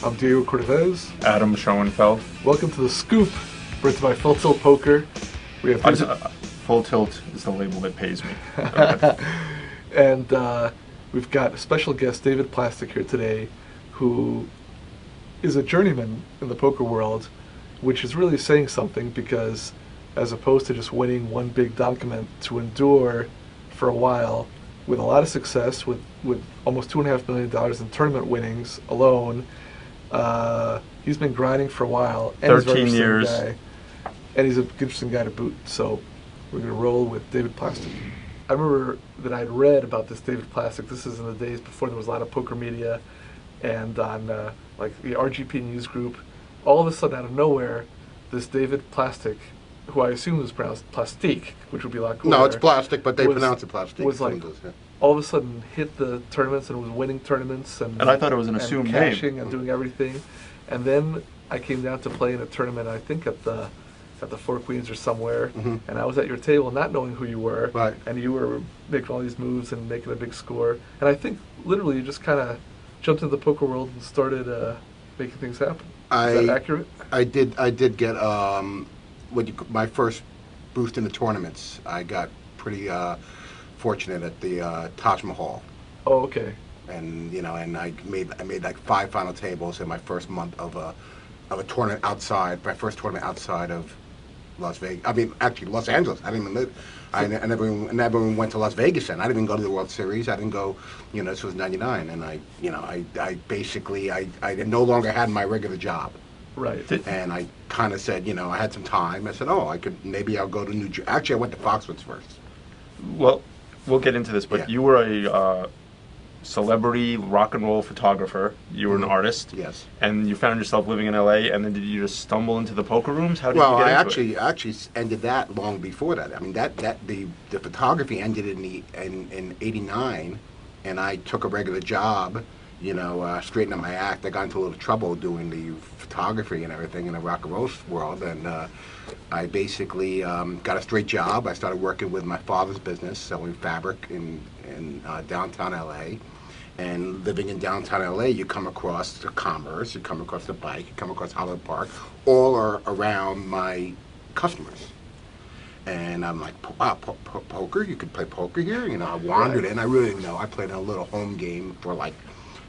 I'm Diego Cortez. Adam Schoenfeld. Welcome to The Scoop, brought to you by Full Tilt Poker. We have Full Tilt is the label that pays me. And we've got a special guest, David Plastik, here today, who is a journeyman in the poker world, which is really saying something because as opposed to just winning one big document, to endure for a while with a lot of success, with almost $2.5 million in tournament winnings alone. He's been grinding for a while. And 13 years. Guy, and he's an interesting guy to boot. So we're going to roll with David Plastik. I remember that I'd read about this David Plastik. This is in the days before there was a lot of poker media, and on like the RGP news group. All of a sudden, out of nowhere, this David Plastik, who I assume was pronounced Plastik, which would be a lot cooler. No, it's plastic, but they pronounce it plastic. Was like all of a sudden hit the tournaments and was winning tournaments and I thought it was an assumed cashing name. And doing everything. And then I came down to play in a tournament, I think at the Four Queens or somewhere, and I was at your table not knowing who you were, right. And you were making all these moves and making a big score. And I think literally you just kind of jumped into the poker world and started making things happen. Is that accurate? I did get my first boost in the tournaments. I got pretty fortunate at the Taj Mahal. Oh, okay. And and I made like 5 final tables in my first month of a tournament outside. My first tournament outside of Las Vegas. I mean, actually, Los Angeles. I didn't even live. I never even went to Las Vegas. Then I didn't even go to the World Series. I didn't go. This was '99, and I basically I no longer had my regular job. Right. And I kind of said, I had some time. I said, maybe I'll go to New Jersey. Actually, I went to Foxwoods first. Well, we'll get into this, but you were a celebrity rock and roll photographer. You were an artist. Yes. And you found yourself living in LA, and then did you just stumble into the poker rooms? How did well, you get I into it? actually ended that long before that. I mean, the photography ended in '89, and I took a regular job. Straighten up my act. I got into a little trouble doing the photography and everything in the rock and roll world, and I basically got a straight job. I started working with my father's business, selling fabric in downtown LA. And living in downtown LA, you come across the Commerce, you come across the Bike, you come across Hollywood Park, all are around my customers. And I'm like, wow, poker? You could play poker here? I wandered in. I really didn't know. I played in a little home game for like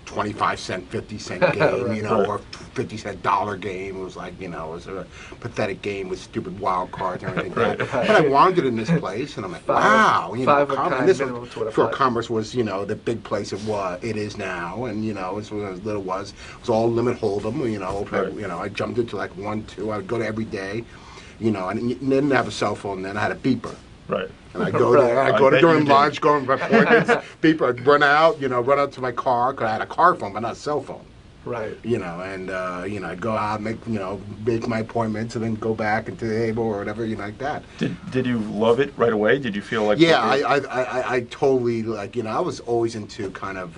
25-cent, 50-cent game, or 50-cent dollar game. It was like, it was a pathetic game with stupid wild cards and everything like that. But I wandered in this place, and I'm like, wow, Commerce was, the big place it is now, and as little it was all limit hold'em. I jumped into like 1, 2. I would go to every day, and didn't have a cell phone then. I had a beeper. Right. And I go there. I go to during lunch, going to my appointments. Beeper. I'd run out. Run out to my car because I had a car phone, but not a cell phone. Right. And I'd go out, make my appointments, and then go back into the table or whatever, like that. Did you love it right away? Did you feel like? Yeah, I totally I was always into kind of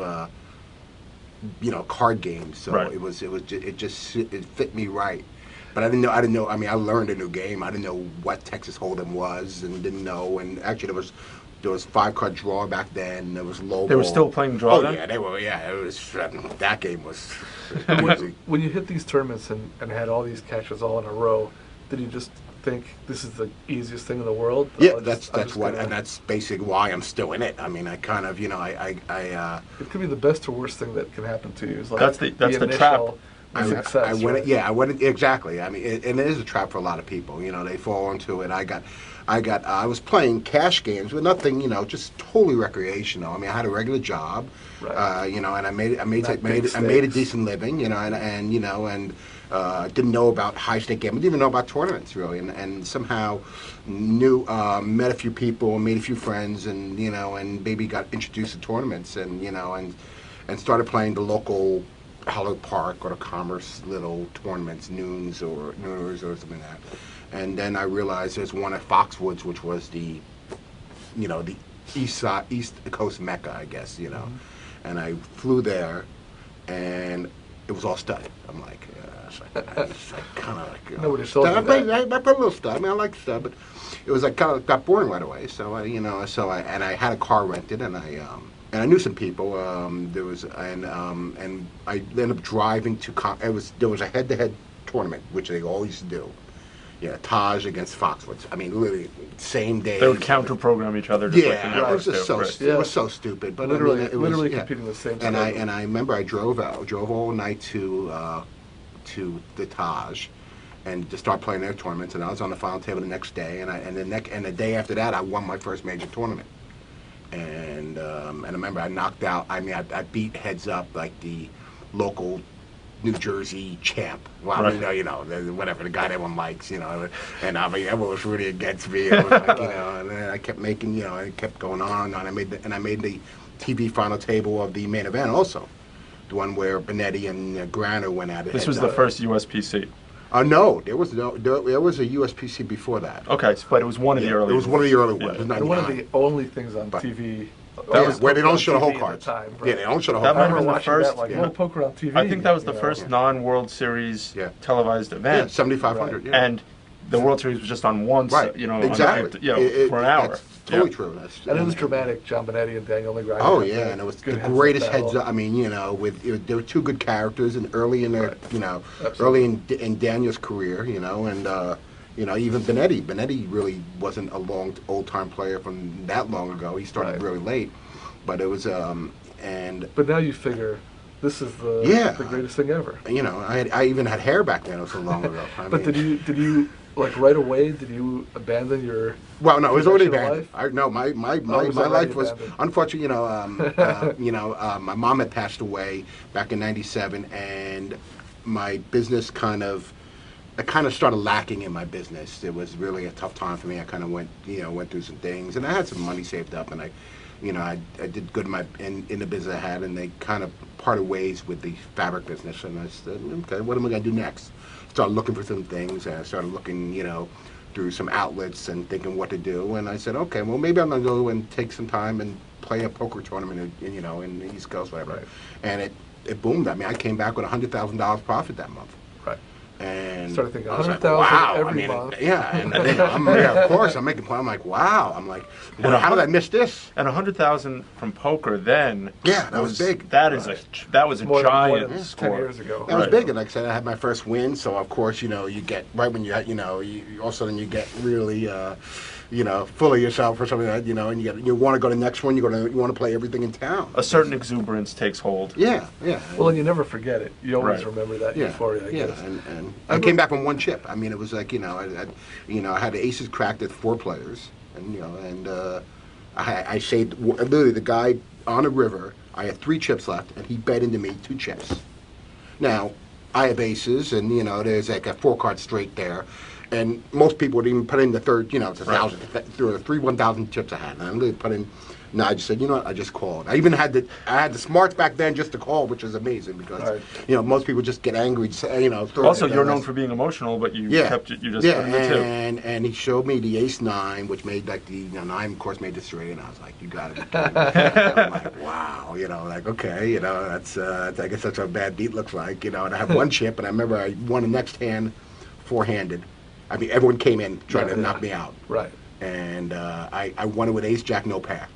card games, so right. it fit me right. But I didn't know. I mean, I learned a new game. I didn't know what Texas Hold'em was, and didn't know. And actually, there was 5-card draw back then. There was low. They were still playing draw then? Yeah, they were. Yeah, it was. That game was. When you hit these tournaments and had all these catches all in a row, did you just think this is the easiest thing in the world? Yeah, that's basically why I'm still in it. I mean, I kind of It could be the best or worst thing that can happen to you. Like that's the trap. Success, I went exactly. I mean, and it is a trap for a lot of people. They fall into it. I was playing cash games with nothing. Just totally recreational. I mean, I had a regular job. Right. And I made a decent living. And didn't know about high stake gambling. Didn't even know about tournaments really. And somehow met a few people, made a few friends, and and maybe got introduced to tournaments, and and started playing the local Hollywood Park or the Commerce little tournaments, nooners or something like that. And then I realized there's one at Foxwoods, which was the East Coast Mecca, I guess, And I flew there, and it was all stud. I'm like, kind of like. Nobody told you that. I played a little stud. I mean, I like stud, but it was like kind of got boring right away. So I had a car rented, and and I knew some people. And I ended up driving to. There was a head-to-head tournament, which they always do. Yeah, Taj against Foxwoods. I mean, literally same day. They would counter-program each other. Just like the Yeah, it networks was just do. so Right. it was so stupid. But Literally, I mean, it was, literally yeah. competing the same time. And I remember I drove all night to the Taj, and to start playing their tournaments. And I was on the final table the next day, and the day after that, I won my first major tournament. And I remember I knocked out. I mean, I beat heads up like the local New Jersey champ. Well, Right. I mean, whatever, the guy that everyone likes, and I mean, everyone was rooting against me. It was like, and then I kept making, I kept going on, and I made the TV final table of the main event also, the one where Benetti and Grano went at it. This was the first USPC. No, there was a USPC before that. Okay, but it was one of the early. It was one of the early ones. Yeah. It was And one of 99. the only things on But- TV. Yeah, was where they don't on show the whole TV at cards. time, Yeah, they don't show the whole That might I have cards. been remember the watching first- that, like, yeah. oh, poker on TV. I think that was the you know. first Yeah. non-World Series Yeah. televised Yeah, event, 7,500. Right. Yeah. and the World Series was just on once. Right. Exactly. For an hour. That's totally Yeah. true. And it was dramatic. John Benetti and Daniel Negreanu. Oh had yeah, the and it was good the heads-up greatest battle. heads up. I mean, there were two good characters, and early in their, Right. early in Daniel's career, and even Benetti really wasn't a old time player from that long ago. He started Right. really late, but it was and But now you figure this is the greatest thing ever. I even had hair back then. It was so long ago. But did you like right away? Did you abandon your? Well, no, it was already professional abandoned. life? My Oh, it was my already life was abandoned. unfortunately. My mom had passed away back in '97, and my business kind of started lacking in my business. It was really a tough time for me. I kind of went through some things, and I had some money saved up, and I did good in the business I had, and they kind of parted ways with the fabric business, and I said, okay, what am I going to do next? Started looking for some things, and I started looking, through some outlets and thinking what to do, and I said, okay, well, maybe I'm going to go and take some time and play a poker tournament in the East Coast, whatever. Right. And it boomed. I mean, I came back with $100,000 profit that month. Right. And Started thinking I was like, 100,000 wow. every month. Yeah, and of course, I'm making plans. I'm like, wow. I'm like, well, how did I miss this? And 100,000 from poker then. Yeah, that was big. That was a More giant than score. 10 years ago. That was Right. big, and like I said, I had my first win. So of course, you get right when you all of a sudden you get really, full of yourself or something like that, and you want to go to the next one. You want to play everything in town. A certain exuberance takes hold. Yeah. Well, and you never forget it. You always Right. remember that Yeah, euphoria. I yeah, guess. and I came back from one chip. I mean, it was like I had the aces cracked at 4 players, and I saved literally the guy on the river. I had 3 chips left, and he bet into me 2 chips. Now I have aces, and there's like a 4-card straight there, and most people would even put in the third. It's 1,000 through the 1,000 chips I had, and I literally put in. No, I just said, what? I just called. I even had the smarts back then just to call, which is amazing because Right. most people just get angry. Throw Also, it you're down. known for being emotional, but you Yeah. kept it. You just Yeah, put in the 2. and he showed me the ace 9, which made like the 9, of course, made the 3, and I was like, you got to be kidding me. I'm like, wow, like okay, that's I guess that's what a bad beat looks like, and I have 1 chip, and I remember I won the next hand 4-handed. I mean, everyone came in trying to knock me out, Right. and I won it with ace jack no pair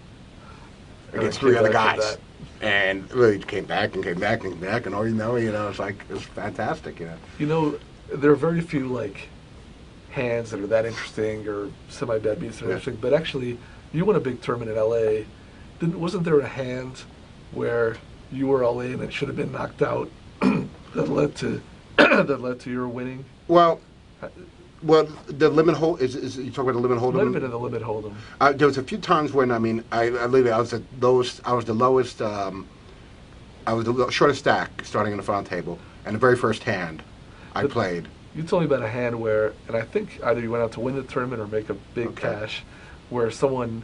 And against I came 3 other back from guys. And really came back, and all it's like it was fantastic, There are very few like hands that are that interesting or semi-bad beats that are Yeah. interesting. But actually, you won a big tournament in LA. Wasn't there a hand where you were all in and should have been knocked out that led to your winning? Well, the limit hold is you talk about the limit hold. Might have been in the limit hold'em. There was a few times when I literally I was the lowest. I was the lowest. I was the shortest stack starting on the final table, and the very first hand I But- played. You told me about a hand where, and I think either you went out to win the tournament or make a big Okay. cash, where someone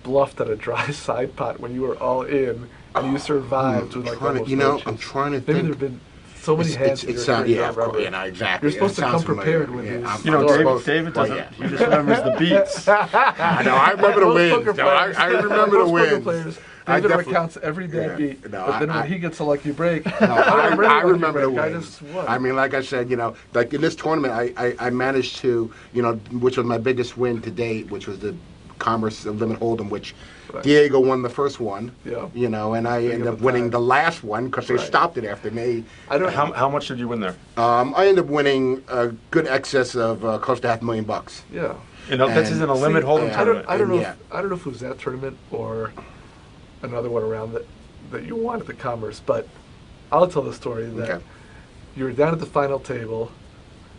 bluffed at a dry side pot when you were all in, and you survived with like almost no I'm chips. trying to Maybe think. there have been so many hands in your career you yeah, don't of course, remember. exactly. You're supposed to It come sounds prepared familiar. with Yeah, these. You know, I'm David, supposed- David well, doesn't. yeah. He just remembers the beats. I know. I remember the Most wins. poker though. players- I remember the most poker wins. players, I David definitely- recounts every bad Yeah, beat, no, but then when I- he gets a lucky break, No, I remember the break. I wins. just won. I mean, like I said, like in this tournament, I managed to, which was my biggest win to date, which was the Commerce Limit Hold'em, which, Right. Diego won the first one. Yeah. You know, and I Big ended of up a winning time. the last one because they Right. stopped it after me. I don't. How much did you win there? I ended up winning a good excess of close to $500,000. Yeah. You know, this And- isn't a limit See, hold'em yeah. tournament. I don't know. Yeah. I don't know if it was that tournament or another one around that you won at the Commerce, but I'll tell the story that Okay. you were down at the final table.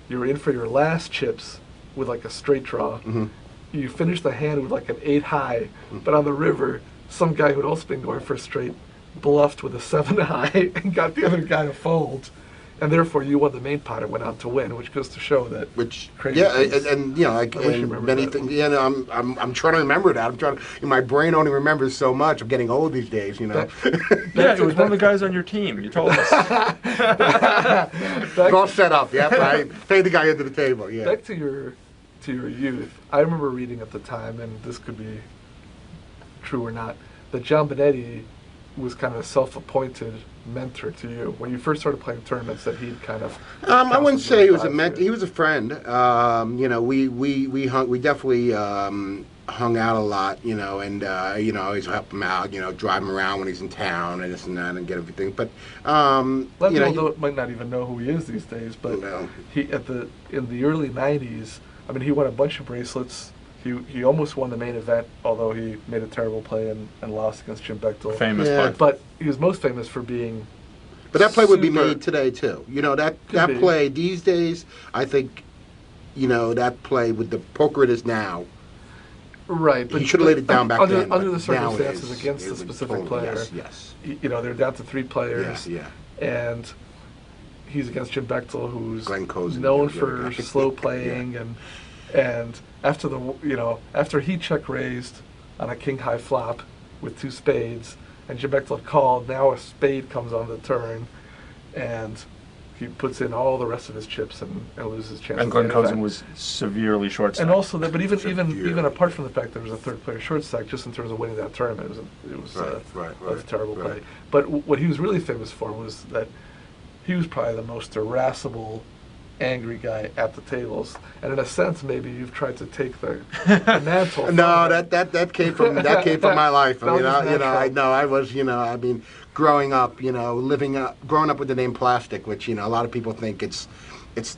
You were in for your last chips with like a straight draw. Mhm. You finished the hand with like an 8 high, but on the river, some guy who had also been going for a straight bluffed with a 7 high and got the other guy to fold. And therefore, you won the main pot and went on to win, which goes to show that. Which, Crazy yeah, things. and you know, like I wish you and remembered many that. things. You know, I'm trying to remember that. I'm trying to. My brain only remembers so much. I'm getting old these days. You know, Yeah, it was one of the guys on your team. You told us. it's all set up. Yeah, I paid the guy under the table. Yeah. Back to your youth. I remember reading at the time, and this could be true or not, that John Benetti was kind of a self-appointed mentor to you when you first started playing tournaments. That he'd kind of. I wouldn't say he was a advised mentor. you. He was a friend. You know, we definitely hung out a lot. You know, and you know, I always help him out. You know, drive him around when he's in town and this and that, and get everything. But A lot of you know, people might not even know who he is these days, but No. he in the early '90s. I mean, he won a bunch of bracelets. He almost won the main event, although he made a terrible play and lost against Jim Bechtel. Famous Yeah. play. But he was most famous for being. But that play would be super- made today too. You know, that Could be. play these days, I think, you know, that play with the poker it is now. Right, but He should have laid it down back under, then. Under but the now it circumstances is- against it the would specific totally- player, Yes, you know, they're down to 3 yes, players, yeah. and he's against Jim Bechtel, who's Glenn Cozen, known the other for guy. slow playing, and after after he check raised on a king high flop with 2 spades, and Jim Bechtel had called, now a spade comes on the turn, and he puts in all the rest of his chips and loses his chance. And Glenn Cozen was severely short And stacked. also that, but even Severely. apart from the fact there was a 3rd player short stack, just in terms of winning that tournament, it was Right, a terrible right. play. But what he was really famous for was that he was probably the most irascible, angry guy at the tables. And in a sense, maybe you've tried to take the mantle. from No, him. that came from my life. I That mean, was natural. I was, you know, I mean, growing up with the name Plastik, which, you know, a lot of people think it's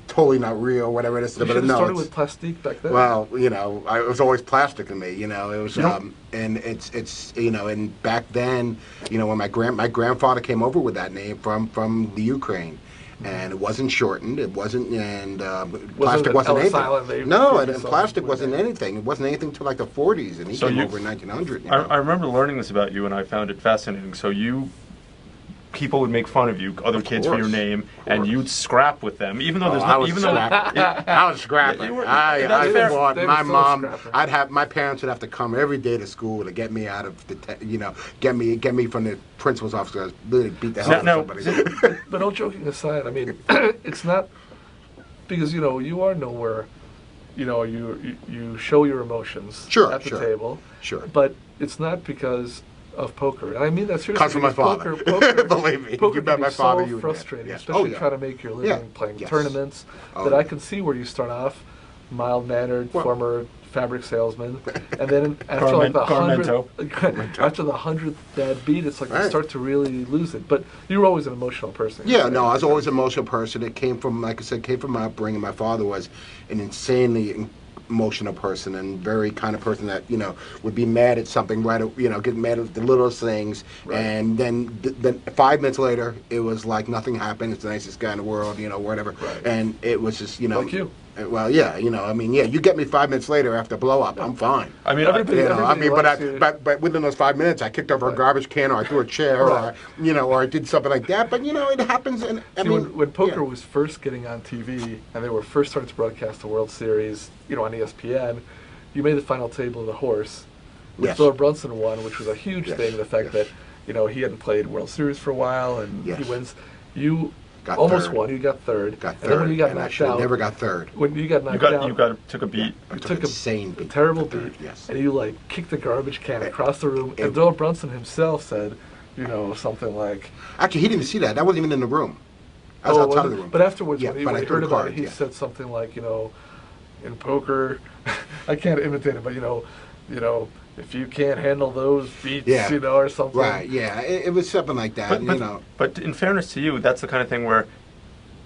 totally not real, whatever it is. You But should have no, started it's- with Plastik back then. well, you know, it was always plastic to me. You know, it was, Yep. and it's, you know, and back then, you know, when my grandfather came over with that name from the Ukraine, and it wasn't shortened. It wasn't, and plastic it wasn't Ellis anything. Island? They No, gave and you some plastic with wasn't it. anything. It wasn't anything till like the 40s, and he So came you- over in 1900. You I know? remember learning this about you, and I found it fascinating. So people would make fun of you, other Of kids, for your course, name, of and course. you'd scrap with them, even though Oh, there's I no, was even though scrapping. I was scrapping. You were- I that's fair. fought. David's My still a mom. scrapper. My parents would have to come every day to school to get me out of the, you know, get me from the principal's office. I was literally beat the hell out Now- of somebody. But all joking aside, I mean, it's not because you know you are nowhere. You know, you show your emotions Sure, at the sure. table. Sure. But it's not because of poker, and I mean that seriously. Comes from my because father. Poker, Believe me. poker You bet can my be father so you would bet. frustrating, Yes. especially Oh, yeah. trying to make your living Yeah. playing Yes. tournaments. Oh, that yeah. I can see where you start off mild mannered, Well- former fabric salesman, and then after like the Garmento. 100th bad beat, it's like you Right. start to really lose it. But you were always an emotional person. Yeah, no, I was always an emotional person. It came from, like I said, came from my upbringing. My father was an insanely emotional person and very kind of person that, you know, would be mad at something get mad at the littlest things, Right. and then 5 minutes later it was like nothing happened. It's the nicest guy in the world, you know, whatever. Right. And it was just, you know, Like you. Well, yeah, you know, I mean, yeah, you get me 5 minutes later after blow up, I'm fine. I mean, Everybody- You know, I everybody mean, likes you. but within those 5 minutes, I kicked over a Right. garbage can, or I threw a chair, Right. or you know, or I did something like that. But you know, it happens. And I See, mean, when poker yeah. was first getting on TV and they were first starting to broadcast the World Series, you know, on ESPN, you made the final table of the horse, which Yes. Bill Brunson won, which was a huge Yes, thing. The fact yes. that, you know, he hadn't played World Series for a while and Yes. he wins. You Got almost third. won. You got third. got And then third, when you got and I knocked should have out, never got third. when you got knocked out, took a beat. I you took took an insane a beat. terrible Third, beat, yes. and you like kicked the garbage can across the room. And and- Bill Brunson himself said, you know, something like, Actually, he didn't see that. That wasn't even in the room. I was "Oh, outside was of it?" the room. But afterwards, Yeah, when he, but when I he threw heard the about card, it, he yeah. said something like, you know, in poker, I can't imitate it, but you know, if you can't handle those beats, Yeah. or something. Right, yeah, it was something like that, But in fairness to you, that's the kind of thing where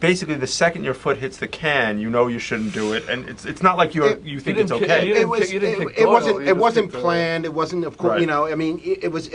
basically the second your foot hits the can, you know you shouldn't do it, and it's not like you think it's okay. you didn't pick Doyle, you It just wasn't picked planned. It wasn't, of course, Right. I mean, it was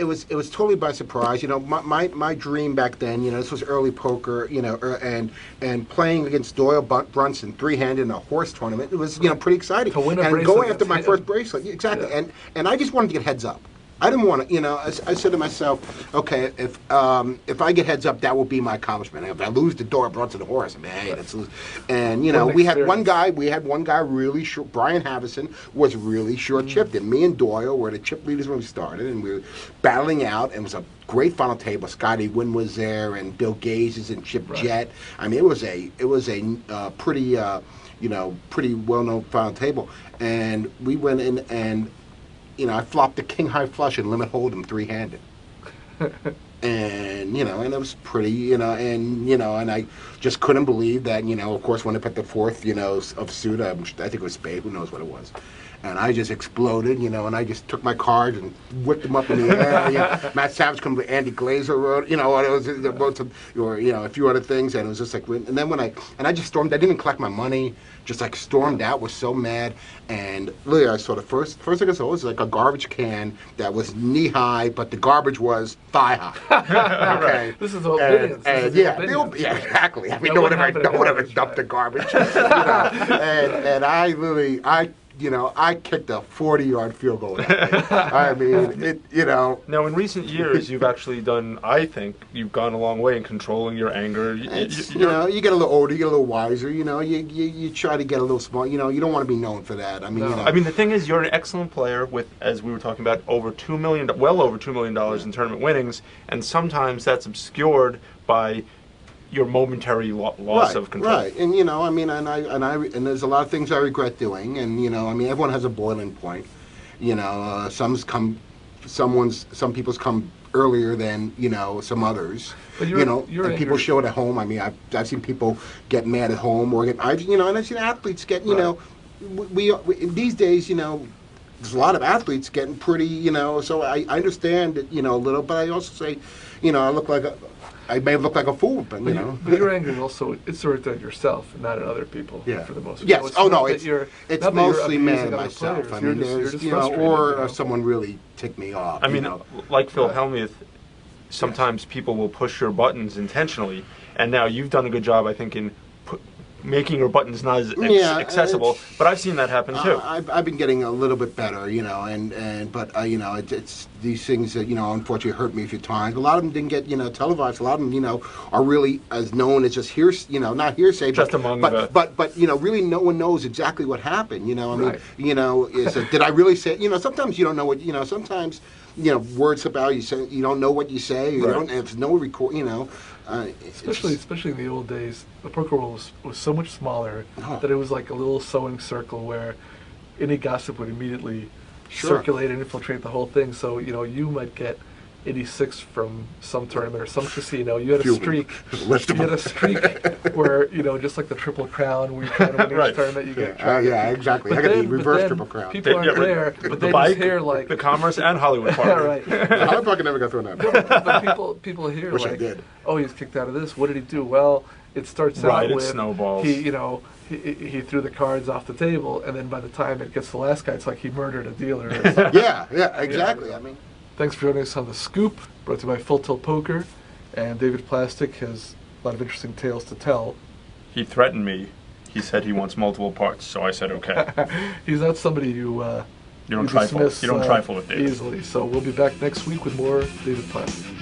totally by surprise. My dream back then, this was early poker, and playing against Doyle Brunson three-handed in a horse tournament, it was, pretty exciting. To win a and bracelet going after my against first him. bracelet, exactly, Yeah. and I just wanted to get heads up. I didn't want to, I said to myself, okay, if I get heads up, that will be my accomplishment. If I lose the door, Brunson the horse, I mean, hey, that's lose. And What an we had one experience. guy really short. Brian Havison was really short chipped, and me and Doyle were the chip leaders when we started, and we were battling out. And it was a great final table. Scotty Wynn was there, and Bill Gaze and Chip Right. Jett. I mean, it was a pretty pretty well known final table, and we went in and. I flopped the king high flush and limit hold'em three-handed. And and it was pretty, and I just couldn't believe that, of course, when I put the fourth, of suit, I think it was spade, who knows what it was. And I just exploded, and I just took my cards and whipped them up in the air. Matt Savage come to Andy Glazer wrote, wrote some, or a few other things, and it was just like, and then I just stormed. I didn't collect my money, just like stormed out, was so mad, and literally I saw the first thing I saw was like a garbage can that was knee high, but the garbage was thigh high. Okay, This is old Binions. yeah, exactly. I mean, no one ever dumped the garbage, and I literally I kicked a 40-yard field goal. I mean, Now, in recent years, you've actually done, I think, you've gone a long way in controlling your anger. you get a little older, you get a little wiser. You try to get a little smart. You don't want to be known for that. I mean, No. I mean, the thing is, you're an excellent player with, as we were talking about, well over $2 million in tournament winnings, and sometimes that's obscured by your momentary loss of control. Right, and I mean, and there's a lot of things I regret doing, and I mean, everyone has a boiling point. Some people's come earlier than some others. But and your people anger- show it at home. I mean, I've seen people get mad at home, or and I've seen athletes get we these days there's a lot of athletes getting pretty so I understand it a little, but I also say I may look like a fool, but But your anger is also, it's directed at yourself, not at other people. Yeah. For the most part. Yes. It's Oh not no, that it's you're- it's not that you're mostly mad abusing at other myself. players. I You're mean, just there's frustrated, or someone really ticked me off. I mean, like Phil Hellmuth, sometimes people will push your buttons intentionally, and now you've done a good job, I think, in making your buttons not as accessible. But I've seen that happen too. I've been getting a little bit better, but it's these things that unfortunately hurt me a few times. A lot of them didn't get televised. A lot of them are really as known as just not hearsay, Just but among but really no one knows exactly what happened. I mean, Right. did I really say? Sometimes you don't know what sometimes words about you say you don't know what you say. You Right. don't. There's no record. Especially in the old days, the poker world was so much smaller Oh. that it was like a little sewing circle where any gossip would immediately Sure. circulate and infiltrate the whole thing. So you might get 86 from some tournament or some casino. You had a Few. streak. List You of had a them. streak where just like the Triple Crown, where you try to win each Right. tournament, you get. Yeah, exactly. But I got the then- but reverse then Triple Crown. People aren't there, but the they bike, just hear like the Commerce and Hollywood part. yeah, right. I fucking never got thrown that. But people hear Wish I like, did. oh, he's kicked out of this. What did he do? Well, it starts Right, out it with snowballs. he threw the cards off the table, and then by the time it gets to the last guy, it's like he murdered a dealer. Yeah, exactly. I mean, Thanks for joining us on The Scoop, brought to you by Full Tilt Poker, and David Plastik has a lot of interesting tales to tell. He threatened me. He said he wants multiple parts, so I said okay. He's not somebody you You don't trifle. dismiss You don't trifle with David. easily. So we'll be back next week with more David Plastik.